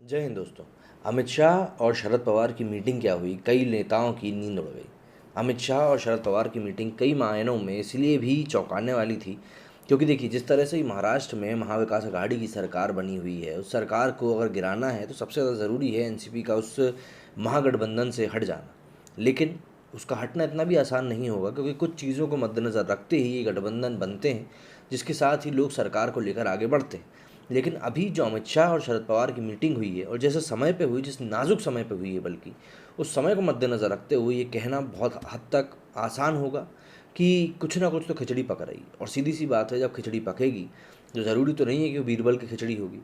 जय हिंद दोस्तों। अमित शाह और शरद पवार की मीटिंग क्या हुई, कई नेताओं की नींद उड़ गई। अमित शाह और शरद पवार की मीटिंग कई मायनों में इसलिए भी चौंकाने वाली थी क्योंकि देखिए, जिस तरह से महाराष्ट्र में महाविकास अघाड़ी की सरकार बनी हुई है, उस सरकार को अगर गिराना है तो सबसे ज़्यादा ज़रूरी है एनसीपी का उस महागठबंधन से हट जाना। लेकिन उसका हटना इतना भी आसान नहीं होगा क्योंकि कुछ चीज़ों को मद्देनज़र रखते ही ये गठबंधन बनते हैं, जिसके साथ ही लोग सरकार को लेकर आगे बढ़ते हैं। लेकिन अभी जो अमित शाह और शरद पवार की मीटिंग हुई है और जैसे समय पे हुई, जिस नाजुक समय पे हुई है, बल्कि उस समय को मद्देनज़र रखते हुए ये कहना बहुत हद तक आसान होगा कि कुछ ना कुछ तो खिचड़ी पक रही है। और सीधी सी बात है, जब खिचड़ी पकेगी तो ज़रूरी तो नहीं है कि वो बीरबल की खिचड़ी होगी।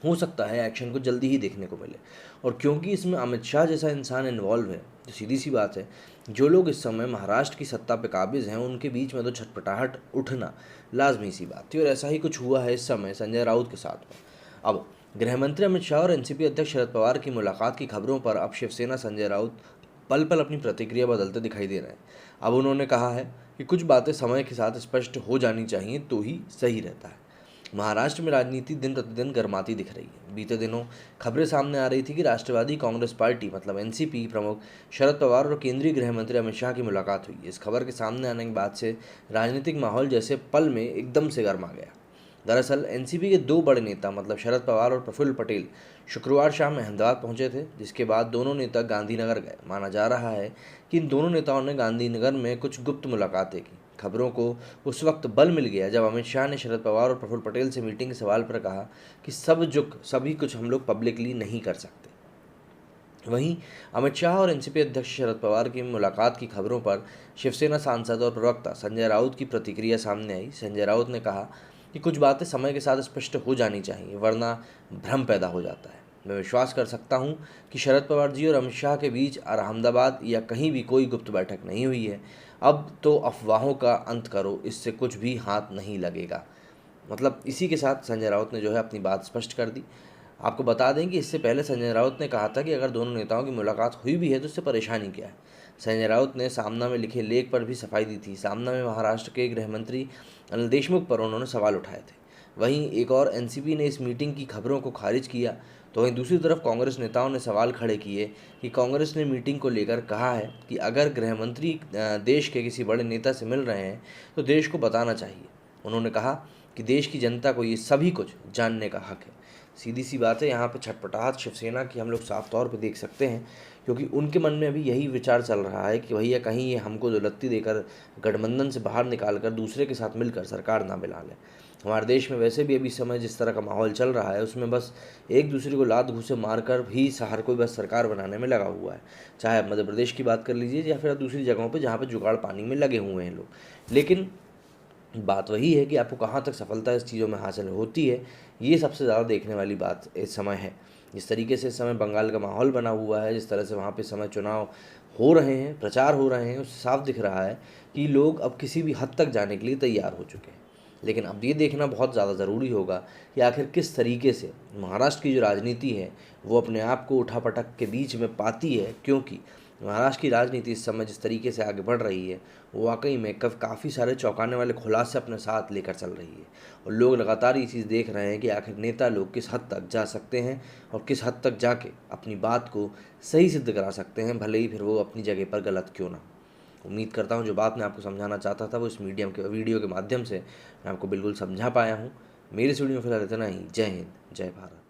हो सकता है एक्शन को जल्दी ही देखने को मिले। और क्योंकि इसमें अमित शाह जैसा इंसान इन्वॉल्व है, तो सीधी सी बात है, जो लोग इस समय महाराष्ट्र की सत्ता पे काबिज हैं उनके बीच में तो छटपटाहट उठना लाजमी सी बात थी। और ऐसा ही कुछ हुआ है इस समय संजय राउत के साथ में। अब गृहमंत्री अमित शाह और एनसीपी अध्यक्ष शरद पवार की मुलाकात की खबरों पर अब शिवसेना संजय राउत पल पल अपनी प्रतिक्रिया बदलते दिखाई दे रहे हैं। अब उन्होंने कहा है कि कुछ बातें समय के साथ स्पष्ट हो जानी चाहिए तो ही सही रहता है। महाराष्ट्र में राजनीति दिन प्रतिदिन गर्माती दिख रही है। बीते दिनों खबरें सामने आ रही थी कि राष्ट्रवादी कांग्रेस पार्टी मतलब एनसीपी प्रमुख शरद पवार और केंद्रीय गृह मंत्री अमित शाह की मुलाकात हुई। इस खबर के सामने आने के बाद से राजनीतिक माहौल जैसे पल में एकदम से गर्मा गया। दरअसल एनसीपी के दो बड़े नेता मतलब शरद पवार और प्रफुल्ल पटेल शुक्रवार शाम अहमदाबाद पहुंचे थे, जिसके बाद दोनों नेता गांधीनगर गए। माना जा रहा है कि इन दोनों नेताओं ने गांधीनगर में कुछ गुप्त मुलाकातें की। खबरों को उस वक्त बल मिल गया जब अमित शाह ने शरद पवार और प्रफुल्ल पटेल से मीटिंग के सवाल पर कहा कि सभी कुछ हम लोग पब्लिकली नहीं कर सकते। वहीं अमित शाह और एनसीपी अध्यक्ष शरद पवार की मुलाकात की खबरों पर शिवसेना सांसद और प्रवक्ता संजय राउत की प्रतिक्रिया सामने आई। संजय राउत ने कहा कि कुछ बातें समय के साथ स्पष्ट हो जानी चाहिए, वरना भ्रम पैदा हो जाता है। मैं विश्वास कर सकता हूं कि शरद पवार जी और अमित शाह के बीच अहमदाबाद या कहीं भी कोई गुप्त बैठक नहीं हुई है। अब तो अफवाहों का अंत करो, इससे कुछ भी हाथ नहीं लगेगा। मतलब इसी के साथ संजय राउत ने जो है अपनी बात स्पष्ट कर दी। आपको बता दें कि इससे पहले संजय राउत ने कहा था कि अगर दोनों नेताओं की मुलाकात हुई भी है तो उससे परेशानी क्या है। संजय राउत ने सामना में लिखे लेख पर भी सफाई दी थी। सामना में महाराष्ट्र के गृह मंत्री अनिल देशमुख पर उन्होंने सवाल उठाए थे। वहीं एक और एनसीपी ने इस मीटिंग की खबरों को खारिज किया, तो वहीं दूसरी तरफ कांग्रेस नेताओं ने सवाल खड़े किए कि कांग्रेस ने मीटिंग को लेकर कहा है कि अगर गृह मंत्री देश के किसी बड़े नेता से मिल रहे हैं तो देश को बताना चाहिए। उन्होंने कहा कि देश की जनता को ये सभी कुछ जानने का हक है। सीधी सी बात है, यहाँ पे छटपटाहट शिवसेना की हम लोग साफ तौर पे देख सकते हैं, क्योंकि उनके मन में अभी यही विचार चल रहा है कि भैया कहीं ये हमको दुलत्ती देकर गठबंधन से बाहर निकाल कर दूसरे के साथ मिलकर सरकार ना मिला लें। हमारे देश में वैसे भी अभी समय जिस तरह का माहौल चल रहा है, उसमें बस एक दूसरे को लात घूंसे मारकर भी हर कोई बस सरकार बनाने में लगा हुआ है। चाहे आप मध्य प्रदेश की बात कर लीजिए या फिर दूसरी जगहों पर जहाँ पर जुगाड़ पानी में लगे हुए हैं लोग। लेकिन बात वही है कि आपको कहाँ तक सफलता इस चीज़ों में हासिल होती है, ये सबसे ज़्यादा देखने वाली बात इस समय है। जिस तरीके से इस समय बंगाल का माहौल बना हुआ है, जिस तरह से वहाँ पे समय चुनाव हो रहे हैं, प्रचार हो रहे हैं, उससे साफ दिख रहा है कि लोग अब किसी भी हद तक जाने के लिए तैयार हो चुके हैं। लेकिन अब ये देखना बहुत ज़्यादा ज़रूरी होगा कि आखिर किस तरीके से महाराष्ट्र की जो राजनीति है वो अपने आप को उठापटक के बीच में पाती है, क्योंकि महाराष्ट्र की राजनीति इस समय जिस तरीके से आगे बढ़ रही है वो वाकई में काफ़ी सारे चौंकाने वाले खुलासे अपने साथ लेकर चल रही है। और लोग लगातार ये चीज़ देख रहे हैं कि आखिर नेता लोग किस हद तक जा सकते हैं और किस हद तक जाके अपनी बात को सही सिद्ध करा सकते हैं, भले ही फिर वो अपनी जगह पर गलत क्यों ना हो। उम्मीद करता हूँ जो बात मैं आपको समझाना चाहता था वो इस वीडियो के माध्यम से मैं आपको बिल्कुल समझा पाया हूँ। मेरी इस वीडियो में फिलहाल इतना ही। जय हिंद, जय भारत।